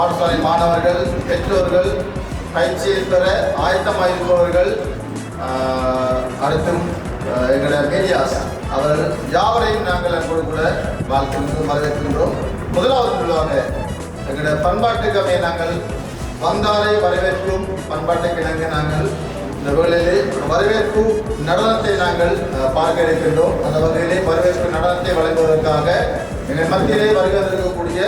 பாடசாலை மாணவர்கள், பெற்றோர்கள், பயிற்சியை பெற ஆயத்தமாயிருப்பவர்கள், அடுத்தும் எங்களுடைய மீடியாஸ் அவர்கள் யாவரையும் நாங்கள் அன்போடு கூட வாழ்த்து வரவேற்கின்றோம். முதலாவது நிகழ்வாக எங்களுடைய பண்பாட்டுக்கு அமைய நாங்கள் வந்தாரை வரவேற்கும் பண்பாட்டுக்கு இணங்க நாங்கள் இந்த வேளையிலே வரவேற்பு நடனத்தை நாங்கள் பார்க்க இருக்கின்றோம். அந்த வகையிலே வரவேற்பு நடனத்தை வழங்குவதற்காக எங்கள் மத்தியிலே வருவதற்கக்கூடிய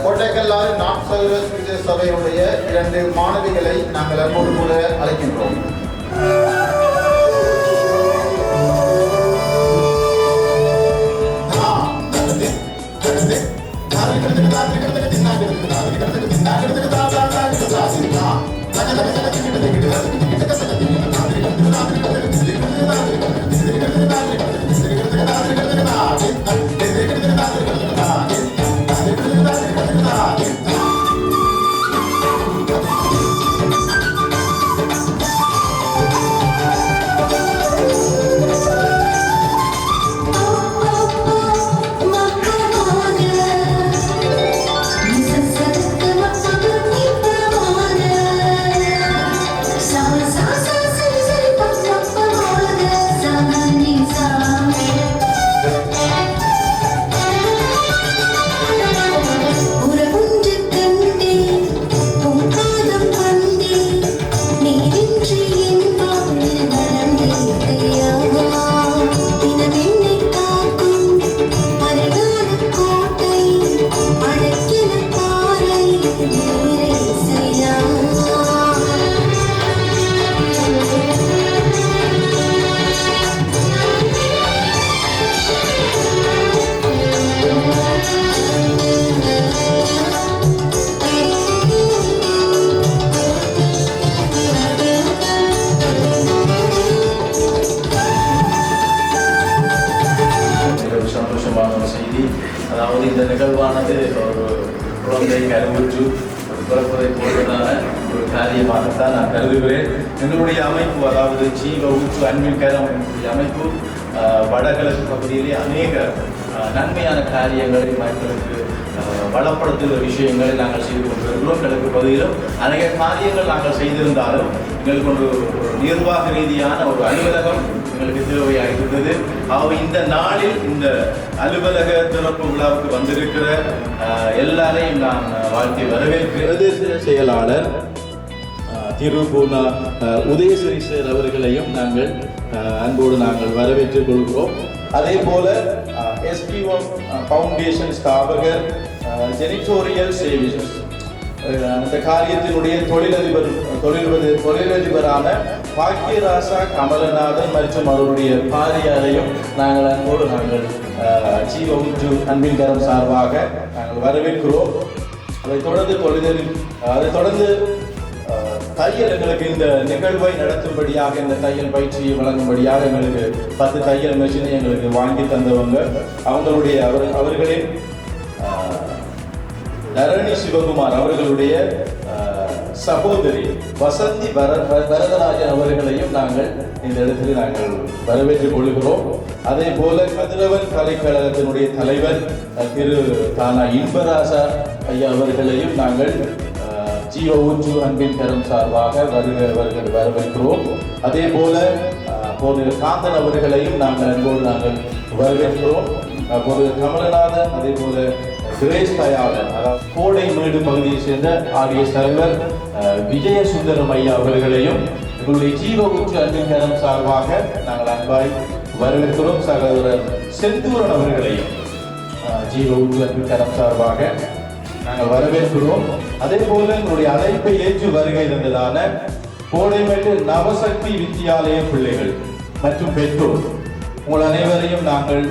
கோட்டைக்கல்லாறு நாட்சகர சுவிசேஷ சபையுடைய 2 மாணவிகளை நாங்கள் அன்போடு கூட அழைக்கின்றோம். அதாவது இந்த நிகழ்வானது ஒரு குழந்தை கருவுற்று ஒரு பிறப்பதை போன்றதான ஒரு காரியமாகத்தான் நான் கருதுகிறேன். எங்களுடைய அமைப்பு, அதாவது ஜீவ ஊற்று அன்பின் கரம் எங்களுடைய அமைப்பு வடகிழக்கு பகுதியிலே அநேக நன்மையான காரியங்களை மக்களுக்கு வளப்படுத்துகிற விஷயங்களை நாங்கள் செய்து கொண்டிருக்கிறோம். கிழக்கு பகுதியிலும் அநேக காரியங்கள் நாங்கள் செய்திருந்தாலும் எங்களுக்கு ஒரு நிர்வாக ரீதியான ஒரு அலுவலகம் எங்களுக்கு தேவையாக இருந்தது. இந்த நாளில் இந்த அலுவலக திறப்பு விழாவுக்கு வந்திருக்கிற எல்லாரையும் நான் வாழ்த்தி வரவேற்கிறேன். பிரதேச செயலாளர் திரு பூனா உதயஸ்ரீ சார் அவர்களையும் நாங்கள் அன்போடு நாங்கள் வரவேற்றுக் கொள்கிறோம். அதே போல எஸ்பிஎம் ஃபவுண்டேஷன் ஸ்தாபகர் ஜெனிட்டோரியல் சேவிசஸ் அந்த காரியத்தினுடைய தொழிலதிபரான பாக்கியராசா கமலநாதன் மற்றும் அவருடைய பாரியாரையும் நாங்கள் அன்போடு நாங்கள் ஜீவ ஊற்று அன்பின் கரம் சார்பாக நாங்கள் வரவேற்கிறோம். அதைத் தொடர்ந்து தையல் எங்களுக்கு இந்த நிகழ்வை நடத்தும்படியாக, இந்த தையல் பயிற்சியை வழங்கும்படியாக எங்களுக்கு 10 தையல் மெஷினை எங்களுக்கு வாங்கி தந்தவங்க அவர்களே தரணி சிவகுமார் அவர்களுடைய சகோதரி வசந்தி வரதராஜன் அவர்களையும் நாங்கள் இந்த இடத்தில் நாங்கள் வரவேற்றுக் கொள்கிறோம். அதே போல கதிரவன் கலைக்கழகத்தினுடைய தலைவர் திரு தானா இன்பராசா ஐயா அவர்களையும் நாங்கள் ஜீவ ஊற்று அன்பின் கரம் சார்பாக வரவேற்கிறோம். அதே போல காந்தன் அவர்களையும் நாங்கள் அன்போடு நாங்கள் வரவேற்கிறோம். கமலநாதன், அதே போல சுரேஷ் தயாளன், அதாவது கோடைமேடு பகுதியை சேர்ந்த ஆர்எஸ் தலைவர் விஜயசுந்தரம் ஐயா அவர்களையும் எங்களுடைய ஜீவ ஊற்று அன்பின் கரம் சார்பாக நாங்கள் அன்பாய் வரவேற்கிறோம். சகோதரர் செந்தூரன் அவர்களையும் ஜீவ ஊற்று அன்பின் கரம் சார்பாக நாங்கள் வரவேற்கிறோம். அதே போல எங்களுடைய அழைப்பை ஏற்று வருகை தந்ததான கோடைமேட்டு நவசக்தி வித்தியாலய பிள்ளைகள் மற்றும் பெற்றோர் உங்கள் அனைவரையும் நாங்கள்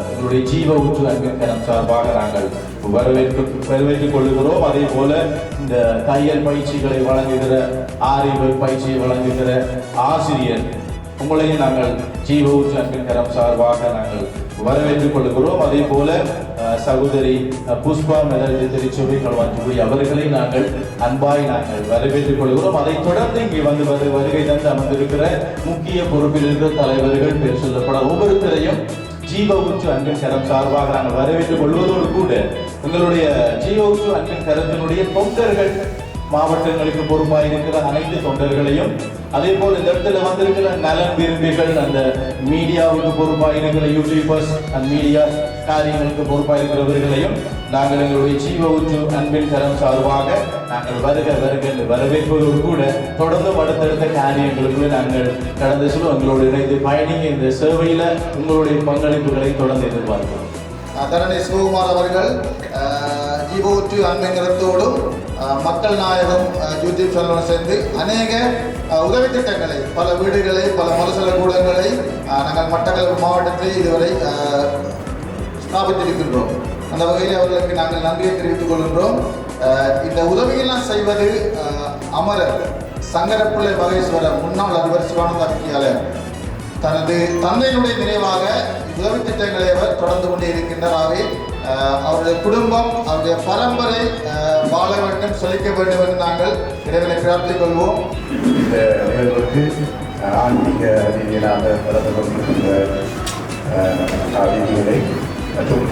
எங்களுடைய ஜீவ ஊற்று அன்பின் கரம் சார்பாக நாங்கள் வரவேற்றுக் கொள்கிறோம். அதே போல இந்த தையல் பயிற்சிகளை வழங்குகிற பயிற்சியை வழங்குகிற ஆசிரியர் உங்களையும் நாங்கள் ஜீவ ஊற்று அன்பின் கரம் சார்பாக நாங்கள் வரவேற்றுக் கொள்கிறோம். அதே போல சகோதரி புஷ்பா மெதடி திருச்சபை களவாஞ்சுகுடி அவர்களை நாங்கள் அன்பாய் நாங்கள் வரவேற்றுக் கொள்கிறோம். அதைத் தொடர்ந்து இங்கே வருகை தந்து அமர்ந்திருக்கிற முக்கிய பொறுப்பில் இருக்கிற தலைவர்கள் பேர் சொல்லப்பட ஒவ்வொருத்தரையும் ஜீவ ஊற்று அன்பின் கரம் சார்பாக நாங்கள் வரவேற்றுக் கொள்வதோடு கூட எங்களுடைய ஜீவ ஊற்று அன்பின் கரத்தினுடைய தொண்டர்கள், மாவட்டங்களுக்கு பொறுப்பாக இருக்கிற அனைத்து தொண்டர்களையும், அதே போல் இந்த இடத்துல வந்திருக்கிற நலன் விரும்பிகள், அந்த மீடியாவுக்கு பொறுப்பாக இருக்கிற யூடியூபர்ஸ் அண்ட் மீடியா காரியங்களுக்கு பொறுப்பாக இருக்கிறவர்களையும் நாங்கள் எங்களுடைய ஜீவ ஊற்று அன்பின் கரம் சார்பாக நாங்கள் வருக வருக என்று வரவேற்பதோடு கூட தொடர்ந்து அடுத்தடுத்த காரியங்களுக்கு நாங்கள் கடந்த சில உங்களோடு இணைந்து பயணிங்க இந்த சேவையில் உங்களுடைய பங்களிப்புகளை தொடர்ந்து எதிர்பார்க்கிறோம். தரணி சிவகுமார் அவர்கள் ஜீவ ஊற்று அன்பின் கரத்தோடும் மக்கள் நாயகம் யூடியூப் சேனலோடு சேர்ந்து அநேக உதவி திட்டங்களை, பல வீடுகளை, பல மறுசல கூடங்களை நாங்கள் மட்டக்களப்பு மாவட்டத்தில் இதுவரை ஸ்தாபித்திருக்கின்றோம். அந்த வகையில் அவர்களுக்கு நாங்கள் நன்றியை தெரிவித்துக் கொள்கின்றோம். இந்த உதவியெல்லாம் செய்வது அமரர் சங்கரப்பிள்ளை மகேஸ்வரர் முன்னாள் அதிபர் சிவானந்த விக்கியாலயம் தனது தந்தையினுடைய நினைவாக உதவி திட்டங்களை அவர் தொடர்ந்து கொண்டே இருக்கின்றார். அவருடைய குடும்பம், அவருடைய பரம்பரை வாழ வேண்டும், செழிக்க வேண்டும் என்று நாங்கள் இறைவனை பிரார்த்திக் கொள்வோம். இந்த நிகழ்வுக்கு ஆன்மீக ரீதியிலாக கலந்து கொண்டிருக்கின்ற அதிதிகளை மற்றும்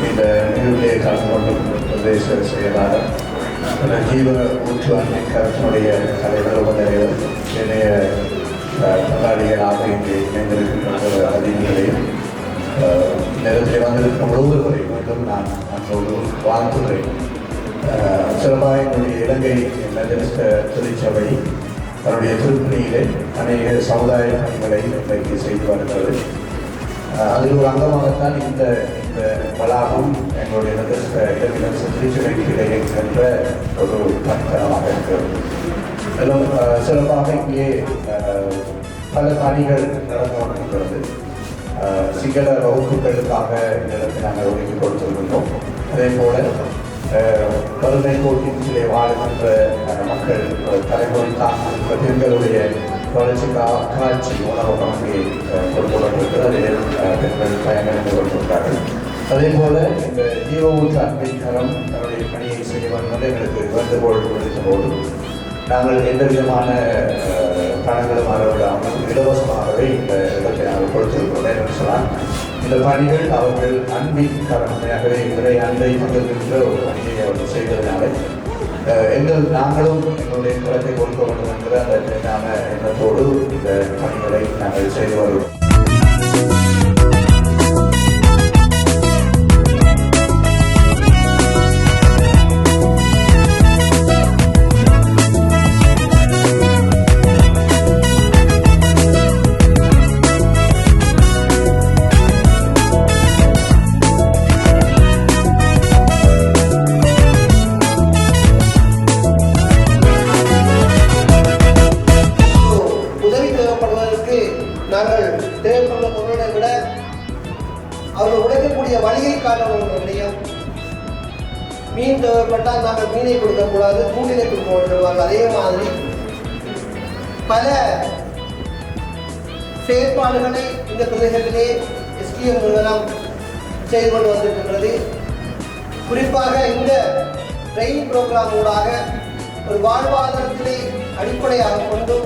இந்த நிகழ்விலே கலந்து கொண்டும் பிரதேச செயலாளர் ஜீவ ஊற்று அன்பின் கரத்தினுடைய தலைவர் உபதலைவர் இணைய பங்காளிகளாக இங்கே இணைந்திருக்கின்ற அதிதிகளையும் நேரத்தில் வந்திருக்கும் ஒவ்வொருவரையும் மீண்டும் நான் அன்போடு வாழ்த்துகிறேன். சிறப்பாக என்னுடைய இலங்கை மெதடிஸ்ட் திருச்சபை தன்னுடைய திருப்பணியிலே அநேக சமுதாய பணிகளை இன்றைக்கு செய்து வருகிறது. அதில் ஒரு அங்கமாகத்தான் இந்த வளாகம் எங்களுடைய மெதடிஸ்ட் இலங்கை திருச்சபைக்கு இடையே என்ற ஒரு பணித்தனமாக இருக்கிறது. மேலும் சிறப்பாக இங்கே பல பணிகள் நடந்து கொண்டிருக்கிறது. சிங்கள வகுப்புகளுக்காக இந்த இடத்தை நாங்கள் ஒதுக்கி கொடுத்திருக்கின்றோம். அதே போல கருணை கோட்டிலே வாழ்கின்ற மக்கள் தலைமுறை தாக்கின்ற பெண்களுடைய வளர்ச்சிக்காக காட்சி உணவகம் அங்கே கொடுக்கப்பட்டிருக்கிறது. அதில் பெண்கள் பயனடைந்து கொண்டிருக்கிறார்கள். அதே போல இந்த ஜீவ ஊற்று அன்பின் கரம் தன்னுடைய பணியை செய்ய வந்து எங்களுக்கு வேண்டுகோள் கொடுத்தபோது நாங்கள் எந்த விதமான பணங்களும் அறவிடாமல் இலவசமாகவே இந்த இடத்தை நாங்கள் கொடுத்திருக்கிறோம் என்று சொன்னால் இந்த பணிகள் அவர்கள் அன்பின் காரணமாகவே இவரை அன்பை பங்கிருக்கின்ற ஒரு பணியை அவர்கள் செய்வதனால நாங்களும் எங்களுடைய கருத்தை கொடுக்க வேண்டும் என்கிற அந்த எண்ணான எண்ணத்தோடு இந்த பணிகளை நாங்கள் செய்து வருகிறோம். நாங்கள் தேவைப்படுற பொருளை விட அவர்கள் உடைக்கக்கூடிய வழியை காரணம். மீன் தேவைப்பட்டால் நாங்கள் மீனை கொடுக்கக்கூடாது, கூண்டினை கொடுக்க சொல்வார்கள். அதே மாதிரி பல செயற்பாடுகளை இந்த பிரதேசத்திலே எஸ்டிஎம் நிறுவனம் செய்து கொண்டு வந்திருக்கின்றது. குறிப்பாக இந்த ட்ரெயினிங் ப்ரோக்ராம் ஊடாக ஒரு வாழ்வாதாரத்திலே அடிப்படையாக கொண்டு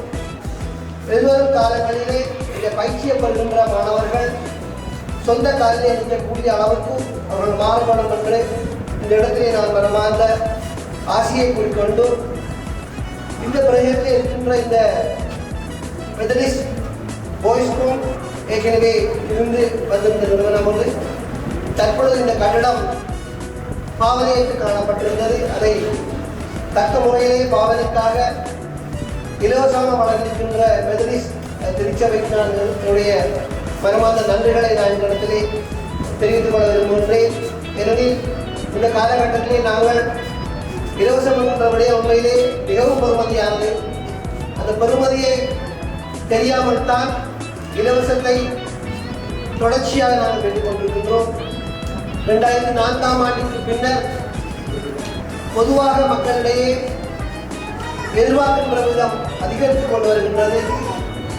எதிர்வரும் காலங்களிலே இந்த பயிற்சியை பெறுகின்ற மாணவர்கள் சொந்த காலிலே நிற்கக்கூடிய அளவுக்கு அவர்கள் மாறுபடும் என்று இந்த இடத்திலே நான் மனமார்ந்த ஆசையை குறிக்கொண்டு இந்த பிரதேசத்தில் இருக்கின்ற இந்த மெதடிஸ்ட் பாய்ஸ் ஸ்கூல் ஏற்கனவே இருந்து வந்திருந்த நிறுவனம் ஒன்று தற்பொழுது இந்த கட்டடம் பாவனைக்கு காணப்பட்டிருந்தது. அதை தக்க முறையிலே பாவனைக்காக இலவசமாக வழங்கியிருக்கின்ற மெதடிஸ்ட் திருச்சபைக்கு நான் என்னுடைய மனமார்ந்த நன்றிகளை நான் இந்த இடத்திலே தெரிவித்துக் கொள்ள விரும்புகின்றேன். ஏனெனில் இந்த காலகட்டத்திலே நாங்கள் இலவசம் என்கின்றபடியே உண்மையிலே மிகவும் பெருமதியானது. அந்த பெருமதியை தெரியாமல் தான் இலவசத்தை தொடர்ச்சியாக நாங்கள் பெற்றுக் கொண்டிருக்கின்றோம். 2004ஆம் ஆண்டுக்கு பின்னர் பொதுவாக மக்களிடையே எதிர்பார்க்கின்ற விதம் அதிகரித்துக் கொண்டு வருகின்றது,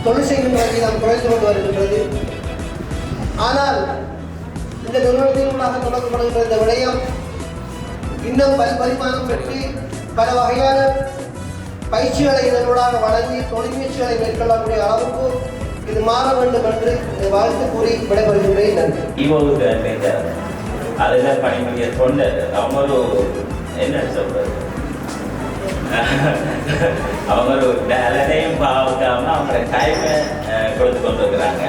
தொழில் செய்கின்ற விதம் குறைந்து கொண்டு வருகின்றது. ஆனால் இந்த நிறுவனத்தினூடாக தொடங்கப்படுகின்ற இந்த விடயம் இன்னும் பரிமாணம் பெற்று பல வகையான பயிற்சிகளை இதனூடாக வழங்கி தொழில் முயற்சிகளை மேற்கொள்ளக்கூடிய அளவுக்கு இது மாற வேண்டும் என்று வாழ்த்து கூறி விடைபெறுகின்றேன். நன்றி. இவங்க அதில் பணிபுரிய தொண்டர் அவங்க ஒரு என்ன சொல்றது அவங்க ஒரு டேலண்டையும் பார்க்காம அவங்களோட டைமை கொடுத்து கொண்டு இருக்கிறாங்க.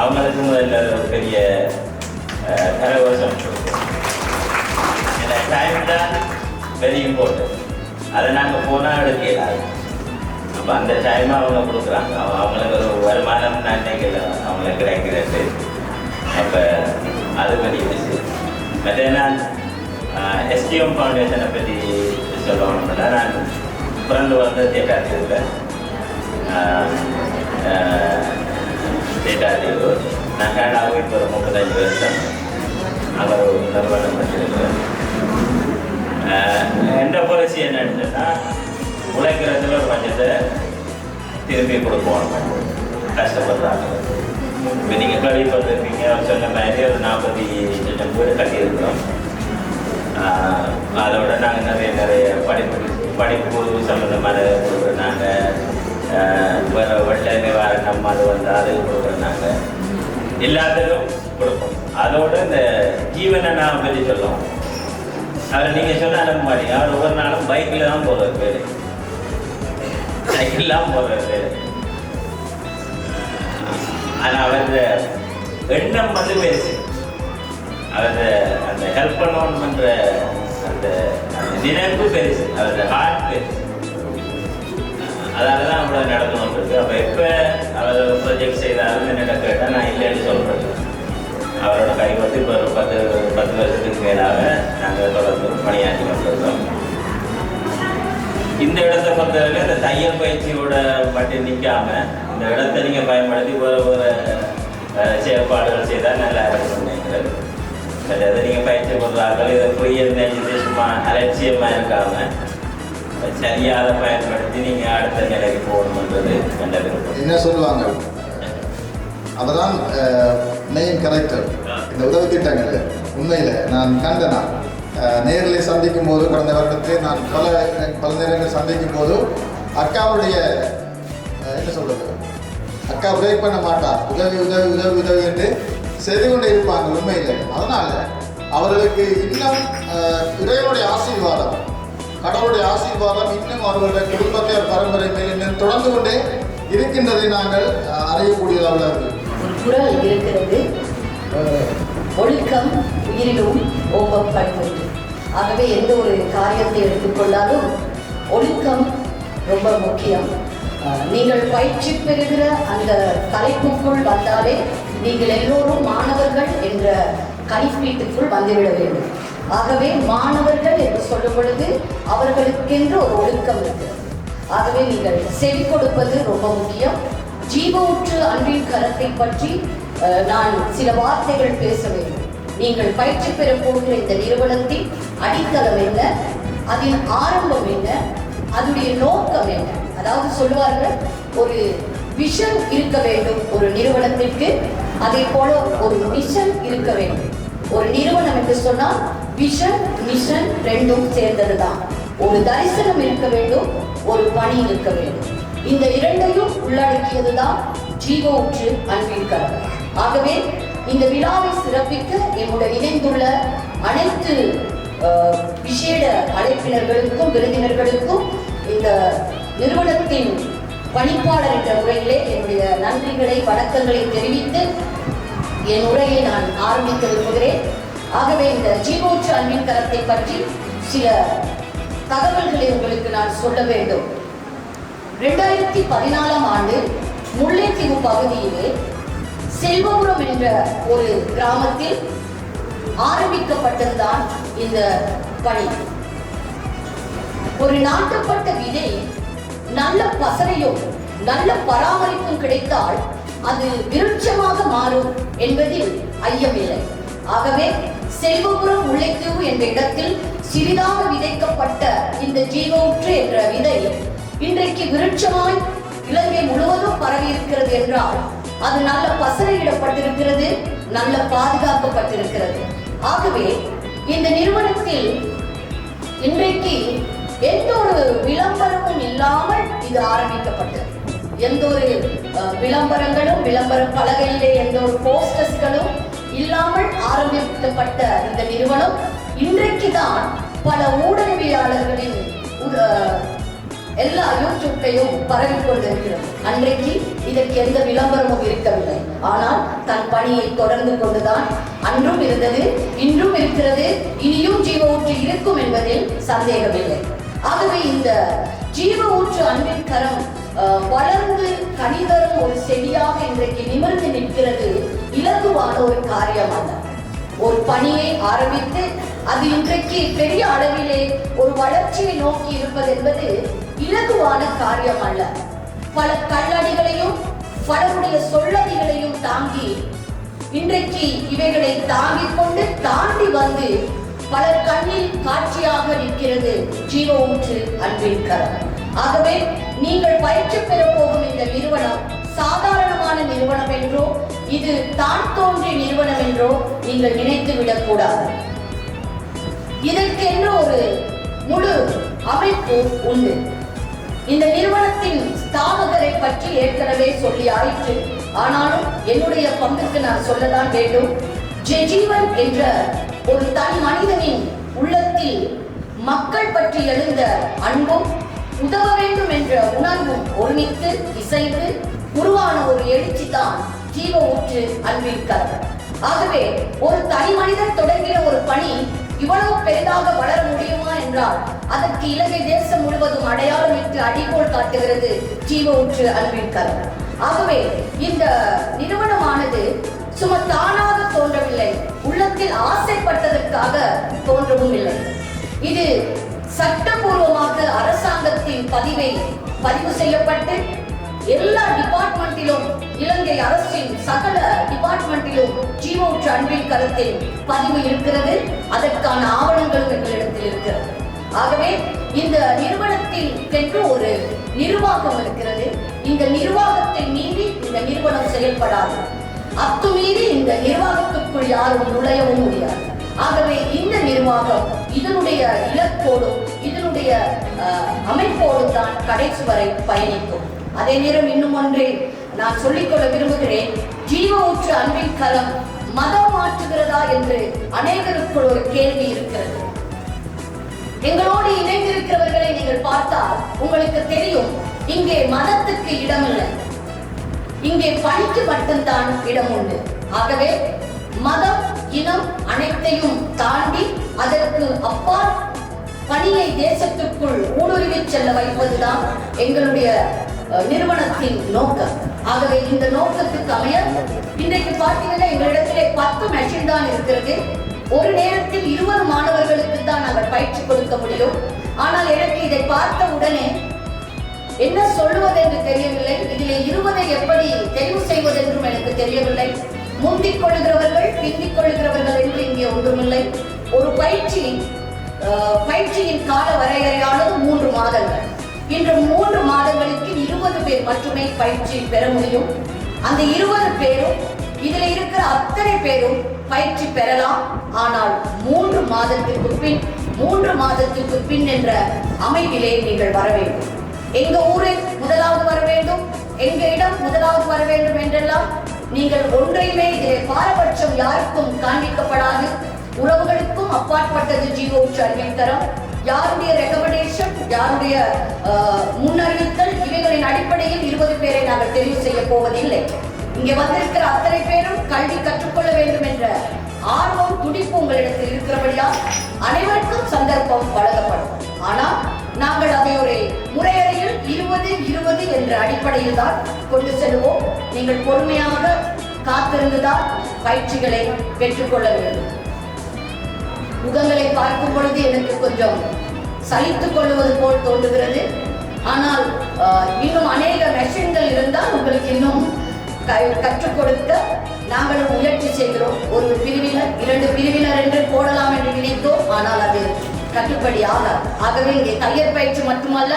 அவங்களுக்கு முதல்ல ஒரு பெரிய கரகோஷம் இந்த டைம் தான் வெரி இம்பார்ட்டன்ட். அதை நாங்கள் போனால் எடுக்கலாது. அப்போ அந்த டைமை அவங்க கொடுக்குறாங்க. அவங்களுக்கு ஒரு வருமானம் நன்மைகள் அவங்களுக்கு கிடைக்கிறது. அப்போ அது பெரிய விஷயம். மற்ற நான் எஸ்டிஎம் ஃபவுண்டேஷனை பற்றி சொல்லணும்னா நான் பிறந்து வந்த தேட்டாத்தீவில் தேட்டாத்தீவு நான் கனடாவுக்கு இப்போ ஒரு 35 வருஷம் அங்கே ஒரு நிறுவனம் வச்சிருக்கிறேன். எந்த பாலிசி என்னன்னு சொன்னால் உழைக்கிறதுல ஒரு பட்சத்தை திருப்பி கொடுப்போம் கஷ்டப்படுறாங்க. இப்போ நீங்கள் கேள்விப்பட்டிருப்பீங்க சொன்ன மாதிரி ஒரு 40 வீடு கட்டியிருக்கிறோம். அதோட நாங்கள் நிறைய படிப்பு சம்மந்தமான கொடுக்குறோம். நாங்கள் வேறு வெள்ள நிவாரணம் அது அது கொடுக்குறோம். நாங்கள் எல்லாத்துக்கும் கொடுப்போம். அதோட இந்த ஜீவனை நான் பற்றி சொல்லுவோம். அவர் நீங்கள் சொன்ன மாதிரி அவர் ஒவ்வொரு நாளும் பைக்கில் தான் போகிறார். பேர் சைக்கிள்லாம் போகிறார் பேர். ஆனால் அவரது எண்ணம் வந்து பேசு அவரது அந்த ஹெல்ப் பண்ணணுன்ற அந்த நினைப்பு பெருசு, அவரது ஹார்ட் பெருசு. அதனால தான் அவங்கள நடக்கணும் இருக்கு. அப்போ எப்போ அவர் ப்ரொஜெக்ட் செய்தாலும் என்னென்ன கேட்டால் நான் இல்லைன்னு சொல்கிறேன். அவரோட கைப்பற்றி இப்போ ஒரு 10 வருஷத்துக்கு மேலாக நாங்கள் தொடர்ந்து பணியாற்றி கொண்டிருக்கோம். இந்த இடத்தை பொறுத்தவரை இந்த தையல் பயிற்சியோட மட்டும் நிற்காம இந்த இடத்தை நீங்கள் பயன்படுத்தி ஒரு செயற்பாடுகள் செய்தால் நல்லா இருக்கும் நினைக்கிறது. அதை நீங்கள் பயிற்சி கொடுறார்கள். இதை புரிய சும்மா அலட்சியமாக இருக்காமல் சரியாக பயன்படுத்தி நீங்கள் அடுத்த நிலைக்கு போகணுன்றது நல்ல விருப்பம். என்ன சொல்லுவாங்க அப்பதான் மெயின் கரெக்டர் இந்த உதவி திட்டங்கள். உண்மையில் நான் கண்டனா நேரில் சந்திக்கும் போது கடந்த வருடத்தில் நான் பல நேரங்கள் சந்திக்கும் போது அக்காவுடைய என்ன சொல்றது அக்கா பிரேக் பண்ண மாட்டா. உதவி உதவி உதவி உதவி என்று செய்து கொண்டே இருப்பாங்க உண்மையில். அதனால் அவர்களுக்கு இன்னும் இறைவனுடைய ஆசீர்வாதம் கடவுளுடைய ஆசீர்வாதம் இன்னும் அவர்களுடைய குடும்பத்தை பரம்பரை மேலும் தொடர்ந்து கொண்டே இருக்கின்றதை நாங்கள் அறியக்கூடியதாக இருக்கு. ஒரு குறள் இருக்கிறது, ஒழுக்கம் உயிரிலும் ஓம்பப்படுவது. ஆகவே எந்த ஒரு காரியத்தை எடுத்துக்கொண்டாலும் ஒழுக்கம் ரொம்ப முக்கியம். நீங்கள் பயிற்சி பெறுகிற அந்த தலைப்புக்குள் வந்தாலே நீங்கள் எல்லோரும் மாணவர்கள் என்ற கணிப்பீட்டுக்குள் வந்துவிட வேண்டும். ஆகவே மாணவர்கள் என்று சொல்லும் பொழுது அவர்களுக்கென்று ஒரு ஒழுக்கம் இருக்கிறது. ஆகவே நீங்கள் செவி கொடுப்பது ரொம்ப முக்கியம். ஜீவ ஊற்று அன்பின் கரத்தை பற்றி நான் சில வார்த்தைகள் பேச வேண்டும். நீங்கள் பயிற்சி பெற போகிற இந்த நிறுவனத்தின் அடித்தளம் என்ன, அதன் ஆரம்பம் என்ன, அதனுடைய நோக்கம் என்ன? அதாவது சொல்லுவார்கள், ஒரு விஷன் இருக்க வேண்டும் ஒரு நிறுவனத்திற்கு, அதே போல ஒரு மிஷன் இருக்க வேண்டும். ஒரு நிறுவனம் என்று சொன்னால் விஷன் மிஷன் ரெண்டும் சேர்ந்தது தான். ஒரு தரிசனம் இருக்க வேண்டும், ஒரு பணி இருக்க வேண்டும். இந்த இரண்டையும் உள்ளடக்கியது தான் ஜீவ ஊற்று அன்பின் கரம். ஆகவே இந்த விழாவை சிறப்பிக்க என்னுடன் இணைந்துள்ள அனைத்து விசேட அழைப்பினர்களுக்கும் விருந்தினர்களுக்கும் இந்த நிறுவனத்தின் பணிப்பாளர் என்ற முறையிலே என்னுடைய நன்றிகளை வணக்கங்களை தெரிவித்து என் உரையை நான் ஆரம்பிக்க விரும்புகிறேன். ஆகவே இந்த ஜீவோற்று அன்பின் கரத்தை பற்றி சில தகவல்களை உங்களுக்கு நான் சொல்ல வேண்டும். 2014ஆம் ஆண்டு முல்லைத்தீவு பகுதியிலே செல்வபுரம் என்ற ஒரு கிராமத்தில் ஆரம்பிக்கப்பட்டதுதான் இந்த பணி. ஒரு நாட்டப்பட்ட விதை நல்ல பசறையும் நல்ல பராமரிப்பும் கிடைத்தால் அது விருட்சமாக மாறும் என்பதில் ஐயமில்லை. ஆகவே செல்வபுரம் முல்லைத்தீவு என்ற இடத்தில் சிறிதாக விதைக்கப்பட்ட இந்த ஜீவஊற்று என்ற விதை இன்றைக்கு விருட்சமாய் இலங்கை முழுவதும் பரவி இருக்கிறது என்றால் அது நல்ல பசறையிடப்பட்டிருக்கிறது, நல்ல பாதுகாக்கப்பட்டிருக்கிறது. ஆகவே இந்த நிறுவனத்தில் இன்றைக்கு எந்த ஒரு விளம்பரமும் இல்லாமல் இது ஆரம்பிக்கப்பட்டது. எந்த ஒரு விளம்பரங்களும் விளம்பர பலகையிலே எந்த ஒரு போஸ்டர்ஸ்களும் இல்லாமல் ஆரம்பிக்கப்பட்ட இந்த நிறுவனம் இன்றைக்கு தான் பல ஊடகவியலாளர்களின் எல்லா யூடியூப்பையும் பரவி கொண்டிருக்கிறது. அன்றைக்கு இதற்கு எந்த விளம்பரமும் இருக்கவில்லை. ஆனால் தன் பணியை தொடர்ந்து கொண்டுதான் அன்றும் இருந்தது, இன்றும் இருக்கிறது, இனியும் ஜீவ ஊற்று இருக்கும் என்பதில் சந்தேகமில்லை. ஆகவே இந்த ஜீவ ஊற்று அன்பின் கரம் வளர்ந்து கனிதரும் ஒரு செடியாக இன்றைக்கு நிமிர்ந்து நிற்கிறது இலகுவான ஒரு காரியம் அல்ல. ஒரு பணியை ஆரம்பித்து அது இன்றைக்கு பெரிய அளவிலே ஒரு வளர்ச்சியை நோக்கி இருப்பது என்பது இலகுவான காரியம் அல்ல. பல கல்லடிகளையும் பலருடைய சொல்லடிகளையும் தாங்கி இன்றைக்கு இவைகளை தாங்கிக் கொண்டு தாண்டி வந்து பல கண்ணில் காட்சியாக நிற்கிறது ஜீவ ஊற்று அன்பின் கரம். ஆகவே நீங்கள் பயிற்சி பெற போகும் இந்த நிறுவனம் சாதாரணமான நிறுவனம் என்றோ இது தான் தோன்றிய நிறுவனம் என்றோ நீங்கள் நினைத்து விடக்கூடாது. இதற்கென்று ஒரு முழு அமைப்பு உண்டு. இந்த நிறுவனத்தின் ஸ்தாபகரை பற்றி ஏற்கனவே சொல்லி ஆயிற்று. ஆனாலும் என்னுடைய பங்குக்கு நான் சொல்லதான் வேண்டும். ஜெஜீவன் என்ற ஒரு தனி மனிதனின் உள்ளத்தில் மக்கள் பற்றி எழுந்த அன்பும் உதவ வேண்டும் என்ற உணர்வும் ஒருமித்து இசைந்து உருவான ஒரு எழுச்சி தான் ஜீவ ஊற்று அன்பின் கரம். ஆகவே ஒரு தனி மனிதன் தொடங்கிய ஒரு பணி இவ்வளவு பெரிதாக வளர முடியுமா என்றால் அதற்கு இலங்கை தேசம் முழுவதும் அடையாளமிட்டு அடிகோல் காட்டுகிறது ஜீவ ஊற்று அன்பின் கரம். ஆகவே இந்த நிறுவனமானது சும்மா தானாக தோன்றவில்லை, உள்ளத்தில் ஆசைப்பட்டதற்காக தோன்றவும் இல்லை. இது சட்டபூர்வமாக அரசாங்கத்தின் பதிவு செய்யப்பட்டு எல்லா டிபார்ட்மெண்டிலும் இலங்கை அரசின் சகல டிபார்ட்மெண்டிலும் ஜீவ ஊற்று அன்பின் கரத்தில் பதிவு இருக்கிறது. அதற்கான ஆவணங்களும் எங்களிடத்தில் இருக்கிறது. ஆகவே இந்த நிறுவனத்தில் பெற்று ஒரு நிர்வாகம் இருக்கிறது. இந்த நிர்வாகத்தை மீறி இந்த நிறுவனம் செயல்படாது. அத்துமீறி இந்த நிர்வாகத்திற்குள் யாரும் நுழையவும் முடியாது. ஆகவே இந்த நிர்வாகம் இதனுடைய இலக்கோடும் இதனுடைய அமைப்போடும் தான் கடைசி வரை பயணிக்கும். அதே நேரம் இன்னும் ஒன்றை நான் சொல்லிக்கொள்ள விரும்புகிறேன். ஜீவ ஊற்று அன்பின் கரம் மதம் மாற்றுகிறதா என்று அநேகருக்குள் ஒரு கேள்வி இருக்கிறது. எங்களோடு இணைந்திருக்கிறவர்களை நீங்கள் பார்த்தால் உங்களுக்கு தெரியும், இங்கே மதத்துக்கு இடமில்லை, இங்கே பணிக்கு மட்டும்தான் இடம் உண்டு. ஆகவே மதம் இனம் அனைத்தையும் தாண்டி அதற்கு அப்பால் பணியை தேசத்திற்குள் ஊடுருவி செல்ல வைப்பதுதான் எங்களுடைய நிறுவனத்தின் நோக்கம். ஆகவே இந்த நோக்கத்துக்கு அமைய இன்றைக்கு பார்த்தீங்கன்னா எங்களிடத்திலே 10 மெஷின் தான் இருக்கிறது. ஒரு நேரத்தில் 20 மாணவர்களுக்கு தான் நாங்கள் பயிற்சி கொடுக்க முடியும். ஆனால் எனக்கு இதை பார்த்த உடனே என்ன சொல்லுவது என்று தெரியவில்லை. இதிலே 20 எப்படி தெரிவு செய்வது என்றும் எனக்கு தெரியவில்லை. முந்திக் கொள்கிறவர்கள் பிந்திக் கொள்கிறவர்கள் என்று இங்கே ஒன்றுமில்லை. ஒரு பயிற்சியின் கால வரையறையானது 3 மாதங்கள். இன்று 3 மாதங்களுக்கு 20 பேர் மட்டுமே பயிற்சி பெற முடியும். அந்த 20 பேரும் இதில் இருக்கிற அத்தனை பேரும் பயிற்சி பெறலாம். ஆனால் 3 மாதத்திற்கு பின் என்ற அமைப்பிலே நீங்கள் வர வேண்டும். எங்க ஊரில் முதலாவது வர வேண்டும், எங்க இடம் முதலாவது வர வேண்டும் என்றெல்லாம் நீங்கள் ஒன்றையுமே இதிலே பாரபட்சம் யாருக்கும் காண்பிக்கப்படாது. உறவுகளுக்கும் அப்பாற்பட்டது ஜீவ ஊற்று அன்பின் கரம். யாருடைய ரெக்கமெண்டேஷன், யாருடைய முன்னறிவித்தல், இவைகளின் அடிப்படையில் 20 பேரை நாங்கள் தெரிவு செய்ய போவதில்லை. இங்கே வந்திருக்கிற அத்தனை பேரும் கல்வி கற்றுக்கொள்ள வேண்டும் என்ற ஆர்வம் துடிப்பு உங்களிடத்தில் இருக்கிறபடியால் அனைவருக்கும் சந்தர்ப்பம் வழங்கப்படும். ஆனால் நாங்கள் அதை ஒரு முறையறையில் 20-20 என்ற அடிப்படையில் தான் கொண்டு செல்வோம். நீங்கள் பொறுமையாக காத்திருந்துதான் பயிற்சிகளை பெற்றுக்கொள்ள வேண்டும். முகங்களை பார்க்கும் பொழுது எனக்கு கொஞ்சம் சலித்துக் கொள்வது போல் தோன்றுகிறது. ஆனால் இன்னும் அநேக மெஷின்கள் இருந்தால் உங்களுக்கு இன்னும் கற்றுக் கொடுக்க நாங்களும் முயற்சி செய்கிறோம். ஒரு பிரிவினர் 2 பிரிவினர் என்று போடலாம் என்று நினைத்தோம். ஆனால் அது கட்டுப்படி ஆகாது. ஆகவே இங்கே தையல் பயிற்சி மட்டுமல்ல,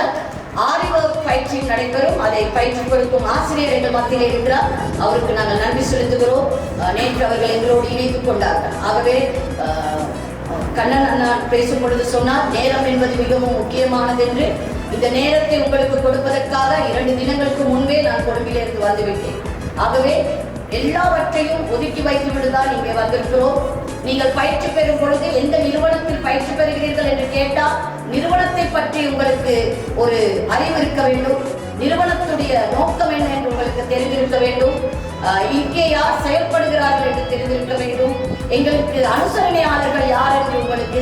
ஆய்வு பயிற்சி நடைபெறும். அதை பயிற்சி கொடுக்கும் ஆசிரியர் எங்கள் மத்தியில் இருக்கிறார். அவருக்கு நாங்கள் நன்றி செலுத்துகிறோம். நேற்று அவர்கள் எங்களோடு இணைத்துக் கொண்டார்கள். ஆகவே கண்ணன் அண்ணா பேசும் பொழுது சொன்னார், நேரம் என்பது மிகவும் முக்கியமானது என்று. இந்த நேரத்தை உங்களுக்கு கொடுப்பதற்காக 2 தினங்களுக்கு முன்பே நான் கொழும்பிலிருந்து வந்துவிட்டேன். ஆகவே எல்லாவற்றையும் ஒதுக்கி வைத்து விடுதான் இங்கே வந்திருக்கிறோம். நீங்கள் பயிற்சி பெறும் பொழுது எந்த நிறுவனத்தில் பயிற்சி பெறுகிறீர்கள் என்று கேட்டால் நிறுவனத்தை பற்றி உங்களுக்கு ஒரு அறிவு இருக்க வேண்டும். நிறுவனத்துடைய நோக்கம் என்ன என்று உங்களுக்கு தெரிந்திருக்க வேண்டும். இங்கே யார் செயல்படுகிறார்கள் என்று தெரிந்திருக்க வேண்டும். எங்களுக்கு அனுசரணையாளர்கள் யார் என்று உங்களுக்கு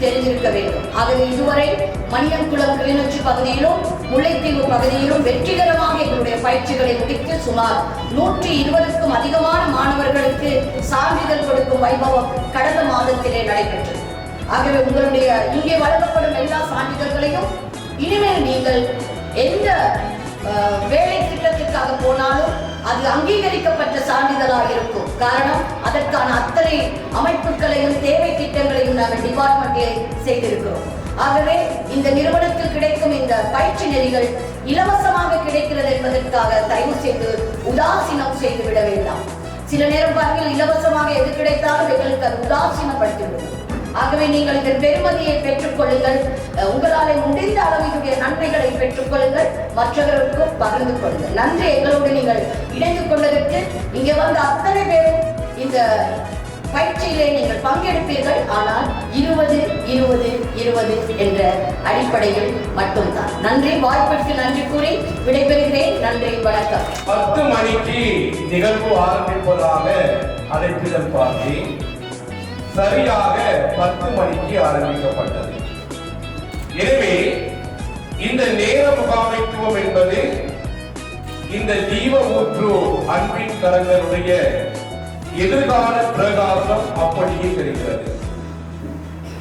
தெரிந்திருக்க வேண்டும். ஆகவே இதுவரை மணியன்குளம் கிளிநொச்சி பகுதியிலும் முல்லைத்தீவு பகுதியிலும் வெற்றிகரமாக எங்களுடைய பயிற்சிகளை முடித்து சுமார் 120க்கும் அதிகமான மாணவர்களுக்கு சான்றிதழ் கொடுக்கும் வைபவம் கடந்த மாதத்திலே நடைபெற்றது. ஆகவே உங்களுடைய இங்கே வழங்கப்படும் எல்லா சான்றிதழ்களையும் இனிமேல் நீங்கள் எந்த வேலை திட்டத்திற்காக போனாலும் அது அங்கீகரிக்கப்பட்ட சான்றிதழாக இருக்கும். காரணம், அதற்கான அத்தனை அமைப்புகளையும் தேவை திட்டங்களையும் நாங்கள் டிபார்ட்மெண்ட்டிலே செய்திருக்கிறோம். ஆகவே இந்த நிறுவனத்தில் கிடைக்கும் இந்த பயிற்சி நெறிகள் இலவசமாக கிடைக்கிறது என்பதற்காக தயவு செய்து உதாசீனம் செய்துவிட வேண்டாம். சில நேரம் பாருங்கள், இலவசமாக எது கிடைத்தாலும் எங்களுக்கு அது உதாசீனப்படுத்திவிடும். ஆகவே நீங்கள் இதன் பெருமதியை பெற்றுக்கொள்ளுங்கள். உங்களால் முடிந்த அளவு இதனுடைய நன்மைகளை பெற்றுக்கொள்ளுங்கள். மற்றவர்களுக்கும் பகிர்ந்து கொள்ளுங்கள். நன்றி. எங்களோடு நீங்கள் இணைந்து கொண்டதற்கு இங்கே வந்த அத்தனை பேரும் இந்த பயிற்சியிலே நீங்கள் பங்கெடுப்பீர்கள். ஆனால் 20-20-20 என்ற அடிப்படையில் மட்டும்தான். நன்றி. வாய்ப்பிற்கு நன்றி கூறி விடைபெறுகிறேன். நன்றி, வணக்கம். 10 மணிக்கு நிகழ்வு ஆரம்பிப்பதாக அழைப்பிதழ் பார்த்து சரியாக 10 மணிக்கு ஆரம்பிக்கப்பட்டது. எனவே இந்த நேர முகாமைத்துவம் என்பது இந்த ஜீவ ஊற்று அன்பின் கரங்களுடைய எதிர்கால பிரகாசம் அப்படியே தெரிகிறது.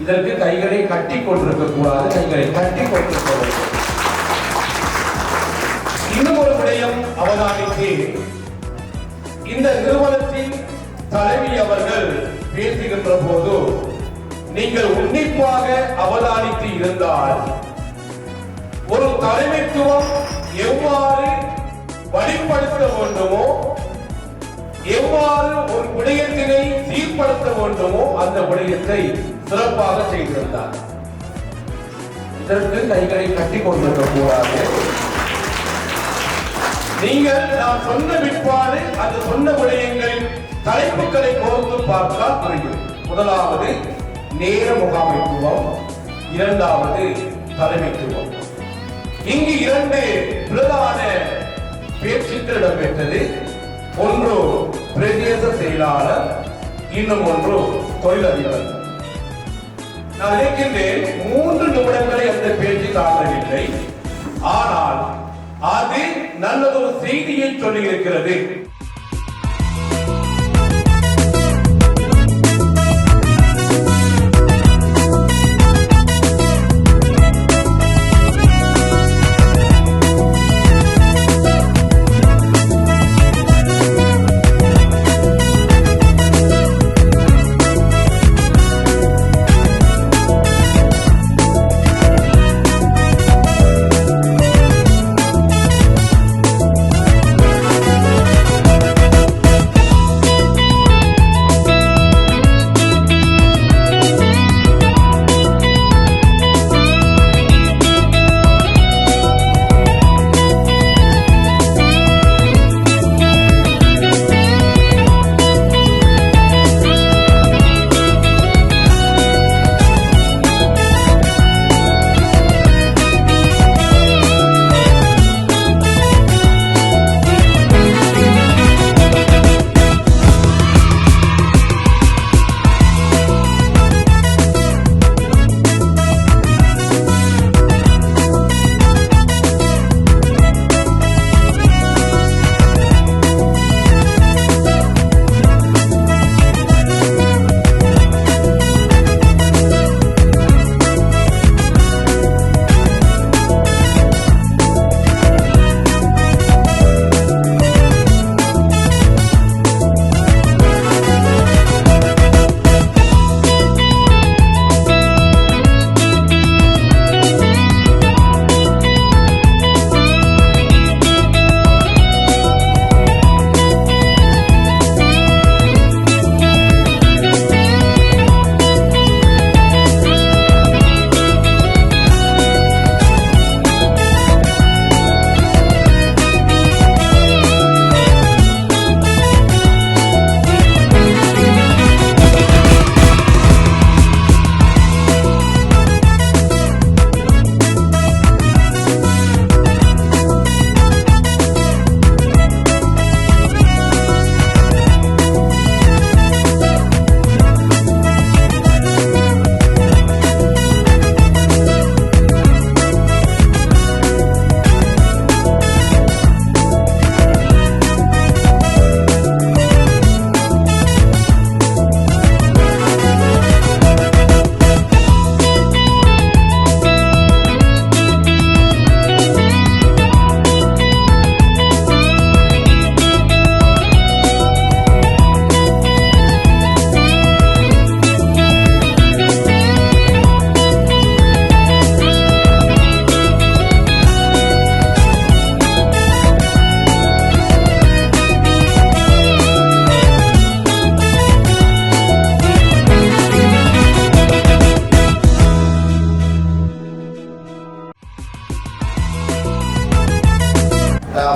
இதற்கு கைகளை கட்டி கொண்டிருக்க கூடாது, கைகளை கட்டி கொண்டிருக்க வேண்டும். இன்னும் ஒரு விடயம் அவதானித்து, இந்த நிறுவனத்தின் தலைவி அவர்கள் பேசுகின்ற போது நீங்கள் உன்னிப்பாக அவதானித்து இருந்தால், ஒரு தலைமைத்துவம் எவ்வாறு வழிப்படுத்த வேண்டுமோ, எவ்வாறு ஒரு விடயத்தினை சீர்படுத்த வேண்டுமோ அந்த விடயத்தை சிறப்பாக செய்திருந்தார். இதற்கு கைகளை கட்டி கொண்டிருக்க கூடாது. நீங்கள் நான் சொன்ன பிற்பாடு அந்த சொன்ன விடயங்களின் தலைப்புகளை கோர்த்து பார்த்தால் புரியும். முதலாவது நேர முகாமைத்துவம், இரண்டாவது தலைமைத்துவம். இங்கு 2 பிரதான பேச்சுக்கள் இடம்பெற்றது. ஒன்று பிரதேச செயலாளர், இன்னும் ஒன்று தொழிலதிபர். நான் நினைக்கின்றேன் 3 நிமிடங்களை அந்த பேச்சு தாண்டவில்லை. ஆனால் அது நல்லதொரு செய்தியை சொல்லி இருக்கிறது.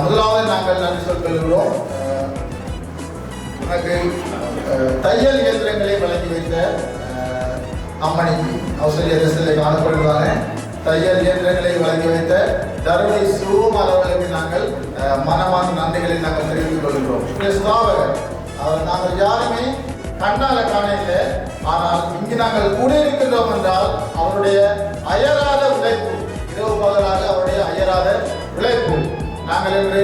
முதலாவது நாங்கள் நன்றி சொல்கிறோம். எனக்கு தையல் இயந்திரங்களை வழங்கி வைத்த அம்மணிக்கு ஆஸ்திரேலிய தேசத்தில் காணப்படுவாங்க தையல் இயந்திரங்களை வழங்கி வைத்த தருணை சிவகுமார் அவர்களுக்கு நாங்கள் மனமான நன்றிகளை நாங்கள் தெரிவித்துக் கொள்கிறோம். ஸ்தாபகர் அவர் நாங்கள் யாருமே கண்ணால காண இல்லை, ஆனால் இங்கு நாங்கள் கூட இருக்கின்றோம் என்றால் அவருடைய அயராத உழைப்பு, இரவு பகலாக அவருடைய அயராத உழைப்பு. நாங்கள் இன்று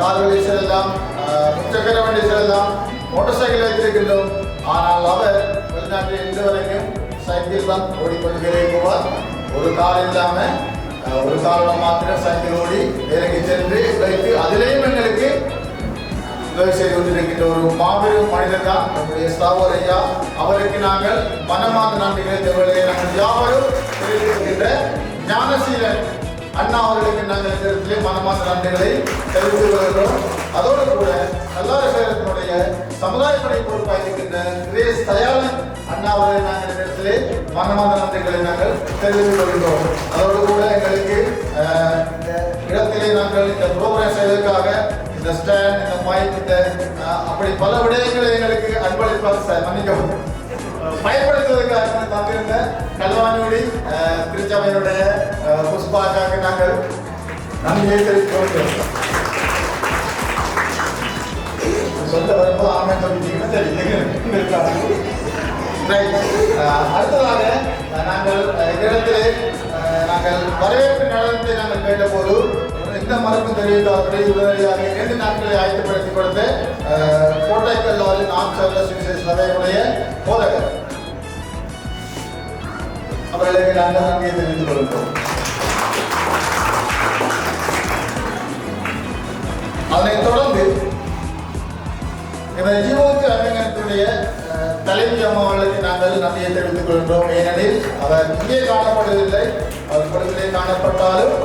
கால்வழி செல்லலாம், முச்சக்கர வண்டி செல்லலாம், மோட்டார் சைக்கிள் வைத்திருக்கின்றோம், ஆனால் அவர் வெளிநாட்டில் இன்று வரைக்கும் சைக்கிள் தான் ஓடிக்கொண்டு போவார். ஒரு கால் இல்லாம ஒரு காலம் மாத்திரம் சைக்கிள் ஓடி வேலைக்கு சென்று உழைத்து அதிலேயும் எங்களுக்கு உதவி செய்து கொண்டிருக்கின்ற ஒரு மாபெரும் மனிதர் தான் நம்முடைய ஸ்தாபகர் ஐயா. அவருக்கு நாங்கள் மனமார்ந்த நன்றிகளை தேவையை நாங்கள் யாவரும் தெரிவிக்கின்ற ஞானசீலன் அண்ணா அவர்களுக்கு நாங்கள் இந்த இடத்திலே மனமார்ந்த நன்றிகளை தெரிவித்துக் கொள்கிறோம். அதோடு கூட கல்லார சேரத்தினுடைய சமுதாய படை பொறுப்பாக இருக்கின்ற கிரேஸ் தயாளன் அண்ணா அவர்களை நாங்கள் இந்த இடத்திலே மனமார்ந்த நன்றிகளை நாங்கள் தெரிவித்துக் கொள்கிறோம். அதோடு கூட எங்களுக்கு இந்த இடத்திலே நாங்கள் இந்த ப்ரோக்ராம் செய்வதற்காக இந்த ஸ்டாண்ட், இந்த மைக், இந்த அப்படி பல விடயங்களை எங்களுக்கு அன்பளிப்பாக மன்னிக்கவும் பயன்படுத்துவதற்காக தந்திருந்த கல்வானியுடி திருச்சபையினுடைய புஷ்பாக்காக நாங்கள் நன்றியை தெரிவித்துக் சொல்ல வரும்போது ஆமை சொல்லிட்டீங்கன்னா தெரியும். அடுத்ததாக நாங்கள் இடத்திலே நாங்கள் வரவேற்பு நடனத்தை நாங்கள் கேட்டபோது இந்த மரபு தெரிவித்தார்களே உடனடியாக 2 நாட்களை ஆயத்தப்படுத்தி கொடுத்த கோட்டை கல்லூரி நாம் சொல்ல சுவிசேஷ சபையுடைய போதகர் அவர்களுக்கு நாங்கள் நன்றியை தெரிவித்துக் கொள்கிறோம். அதனைத் தொடர்ந்து எமது ஜீவோக்கு அறிஞர்களுடைய தலைவி அம்மாவர்களுக்கு நாங்கள் நன்றியை தெரிவித்துக் கொள்கிறோம். ஏனெனில் அவர் இங்கே காணப்படுவதில்லை, அவர் குழுவிலே காணப்பட்டாலும்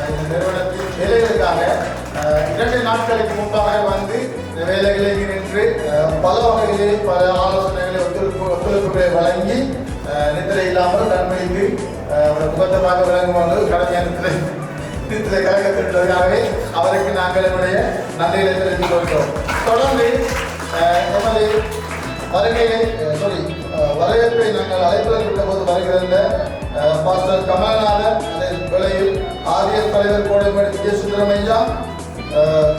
இந்த நிறுவனத்தின் வேலைகளுக்காக 2 நாட்களுக்கு முன்பாக வந்து இந்த வேலைகளை நின்று பல வகையிலே பல ஆலோசனைகளை ஒத்துழைப்புகளை வழங்கி நித்திரை இல்லாமல் நன்மைக்கு முகத்தமாக விளங்கும்போது கடமையான நித்திரை கழகத்திற்காகவே அவருக்கு நாங்கள் என்னுடைய நன்றிகளை தெரிவித்துக் கொள்கிறோம். தொடர்ந்து நமது வரவேற்பை நாங்கள் அழைப்பதற்கு விட்ட போது வருகின்ற பாஸ்டர் கமல்நாதன், அதே வேளையில் ஆரியர் தலைவர் கோடைமேடு விஜய சுந்தரமையா,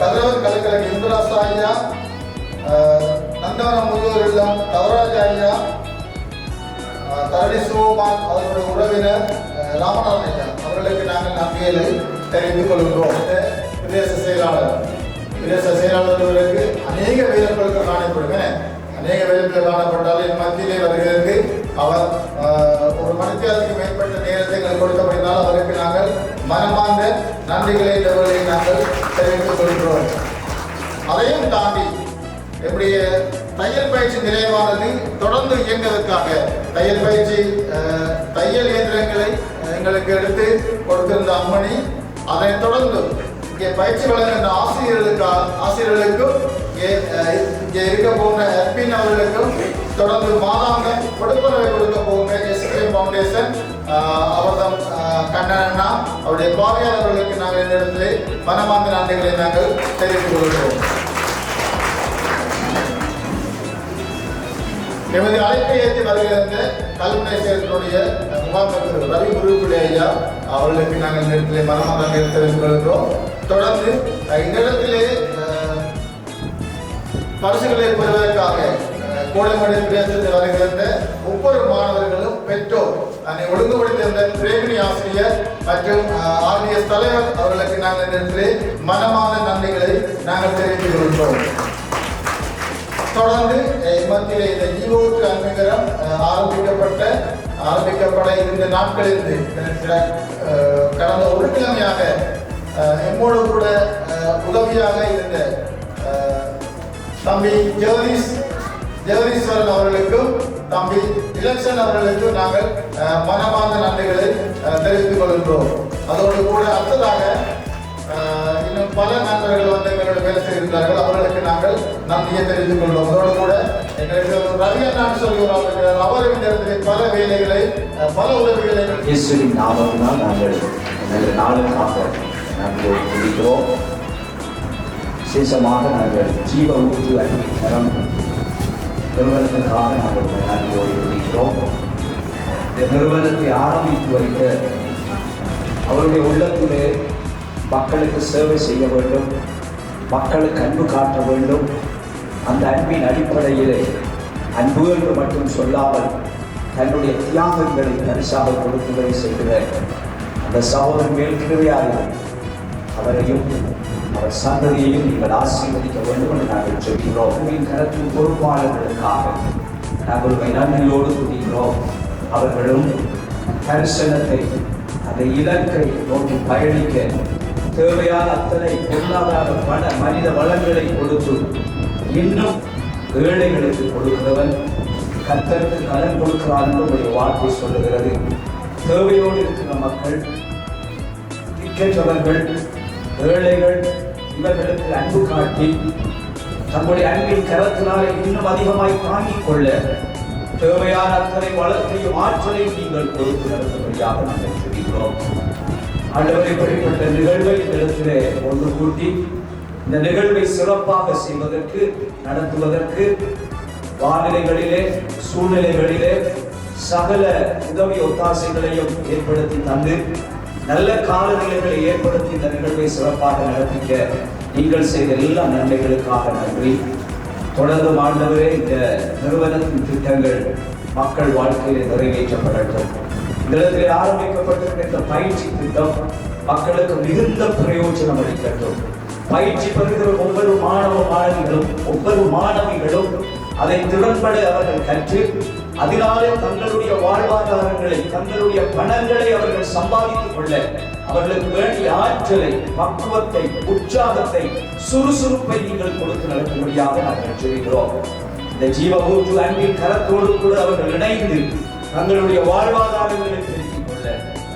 கதிரவர் கலைக்கழக இந்துராசா ஐயா, நந்தவனம் முதியோர் இல்லம் தவராஜ ஐயா, தரணி சிவகுமார் அவர்களுடைய உறவினர் ராமநாதன் ஐயா அவர்களுக்கு நாங்கள் நன்றிகளை தெரிவித்துக் கொள்கிறோம். பிரதேச செயலாளர்களுக்கு அநேக வேலைகளுக்கு காணப்படுவேன், அநேக வேலைகள் காணப்பட்டாலும் மத்தியிலே வருகிறது. அவர் ஒரு மணித்தியாலத்துக்கு மேற்பட்ட நேரத்தை எங்களுக்கு கொடுக்கப்படினால் அவருக்கு நாங்கள் மனமார்ந்த நன்றிகளை நாங்கள் தெரிவித்துக் கொள்கிறோம். அதையும் தாண்டி என்னுடைய தையல் பயிற்சி நிலையமானது தொடர்ந்து இயங்குவதற்காக தையல் பயிற்சி தையல் இயந்திரங்களை எங்களுக்கு எடுத்து கொடுத்திருந்த அம்மணி, அதைத் தொடர்ந்து இங்கே பயிற்சி வழங்குகின்ற ஆசிரியர்களுக்கும் இங்கே இருக்க போகிற அர்பின் அவர்களுக்கும் தொடர்ந்து மாதாந்தம் கொடுப்பனவை கொடுக்க போகிற எஸ்கேஎம் ஃபவுண்டேஷன் அவர்தான் கண்ணனா அவருடைய பார்வையாளர்களுக்கு நாங்கள் இந்த இடத்திலே மனமார்ந்த நன்றிகளை நாங்கள் தெரிவித்துக் கொள்கிறோம். எமது அழைப்பை ஏற்றி வருகின்ற கல்முனை சேர்த்தினுடைய முகாமைச்சர் ரவி குருகுலே ஐயா அவர்களுக்கு நாங்கள் இந்த இடத்திலே மனமார்ந்த நன்றிகளை தெரிவித்துக் கொள்கிறோம். தொடர்ந்து இந்த இடத்திலே பரிசுகளை பெறுவதற்காக கோடைமடை பிரதேசத்தில் வருகின்ற ஒவ்வொரு மாணவர்களும் பெற்றோர் அதை ஒழுங்குபடுத்தியிருந்த பிரேமினி ஆசிரியர் மற்றும் ஆர்டிஎஸ் தலைவர் அவர்களுக்கு நாங்கள் இந்த இடத்திலே மனமான நன்றிகளை நாங்கள் தெரிவித்துக் கொள்கிறோம். தொடர்ந்து மத்தியிலே இந்த ஜீவோக்கு அங்கீகாரம் ஆரம்பிக்கப்பட இருந்த நாட்களிலிருந்து கடந்த ஒரு கிழமையாக எம்மோடு கூட உதவியாக இருந்த தம்பி ஜெகதீஸ்வரன் அவர்களுக்கும் தம்பி இலக்ஷன் அவர்களுக்கும் நாங்கள் மனமார்ந்த நன்றிகளை தெரிவித்துக் கொள்கின்றோம். அதோடு கூட அடுத்ததாக இன்னும் பல நண்பர்கள் வந்து எங்களோட வேலை செய்திருந்தார்கள், அவர்களுக்கு நாங்கள் நன்றியை தெரிவித்துக் கொள்வோம். அதோடு கூட எங்களுக்கு ரவி அண்ணான் சொல்கிறார், அவர் இந்த இடத்துல பல வேலைகளை பல உதவிகளை இயேசுவின் நாமத்தினால் நாங்கள் நல்ல நாளுக்காக நாங்கள் இருக்கிறோம். விசேஷமாக நாங்கள் ஜீவ ஊற்று அன்பின் கரம் நிறுவனத்துக்காக நாங்கள் நன்றியோடு இருக்கிறோம். இந்த நிறுவனத்தை ஆரம்பித்து வைத்த அவருடைய உள்ளத்திலே மக்களுக்கு சேவை செய்ய வேண்டும், மக்களுக்கு அன்பு காட்ட வேண்டும். அந்த அன்பின் அடிப்படையிலே அன்பு என்று மட்டும் சொல்லாமல் தன்னுடைய தியாகங்களை பரிசாக கொடுக்கும்படி செய்கிற அந்த சகோதரன் மேல் கிருபையாக அவரையும் அவர் சந்ததியையும் நீங்கள் ஆசீர்வதிக்க வேண்டும் என்று நாங்கள் சொல்கிறோம். கரத்தின் பொறுப்பாளர்களுக்காக நாங்கள் நன்றியோடு துதிக்கிறோம். அவர்களும் தரிசனத்தை அந்த இலக்கை நோக்கி பயணிக்க தேவையான அத்தனை பொருளாதார பண மனித வளங்களை கொடுத்து இன்னும் ஏழைகளுக்கு கொடுக்கிறவன் கர்த்தருக்கு கடன் கொடுக்கிறார் என்று உடைய வார்த்தை சொல்லுகிறது. தேவையோடு இருக்கிற மக்கள், திக்கற்றவர்கள், ஏழைகள் இவர்களுக்கு அன்பு காட்டி தங்களுடைய அன்பின் கரத்தினாலே இன்னும் அதிகமாய் தாங்கிக் கொள்ள தேவையான அத்தனை வளத்தையும் ஆற்றலையும் நீங்கள் கொடுத்து நடத்தும்படியாக நாங்கள் சொல்கிறோம். ஆண்டவரை இப்படிப்பட்ட நிகழ்வை இந்த இடத்திலே ஒன்று கூட்டி இந்த நிகழ்வை சிறப்பாக செய்வதற்கு நடத்துவதற்கு வானிலைகளிலே சூழ்நிலைகளிலே சகல உதவி ஒத்தாசைகளையும் ஏற்படுத்தி தந்து நல்ல காலநிலைகளை ஏற்படுத்தி இந்த நிகழ்வை சிறப்பாக நடத்திக்க நீங்கள் செய்த எல்லா நன்மைகளுக்காக நன்றி. தொடர்ந்து ஆண்டவரே இந்த நிறுவனத்தின் திட்டங்கள் மக்கள் வாழ்க்கையில் நிறைவேற்றப்படட்டும். இந்த இடத்திலே ஆரம்பிக்கப்பட்டிருக்கிற இந்த பயிற்சி திட்டம் மக்களுக்கு மிகுந்த பிரயோஜனம் அளிக்கட்டும். பயிற்சி பெறுகிற ஒவ்வொரு மாணவிகளும் அதை திறன்பட அவர்கள் கற்று அதனாலே தங்களுடைய வாழ்வாதாரங்களை தங்களுடைய பணங்களை அவர்கள் சம்பாதித்துக் கொள்ள அவர்களுக்கு வேண்டிய ஆற்றலை, பக்குவத்தை, உற்சாகத்தை, சுறுசுறுப்பை நீங்கள் கொடுத்து நடக்கும்படியாக நாங்கள் சொல்கிறோம். இந்த ஜீவ ஊற்று அன்பின் கரத்தோடு கூட அவர்கள் இணைந்து தங்களுடைய வாழ்வாதாரங்களை பெருக்கிக் கொள்ள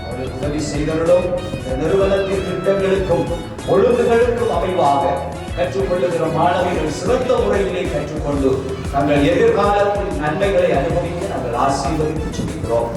அவர்கள் உதவி செய்தவர்களும் இந்த நிறுவனத்தின் திட்டங்களுக்கும் ஒழுங்குகளுக்கும் அமைவாக கற்றுக்கொள்ளுகிற மாணவிகள் சிறந்த முறையிலே கற்றுக்கொண்டு தங்கள் எதிர்காலத்தில் நன்மைகளை அனுபவிக்க நாங்கள் ஆசீர்வதித்து சொல்கிறோம்.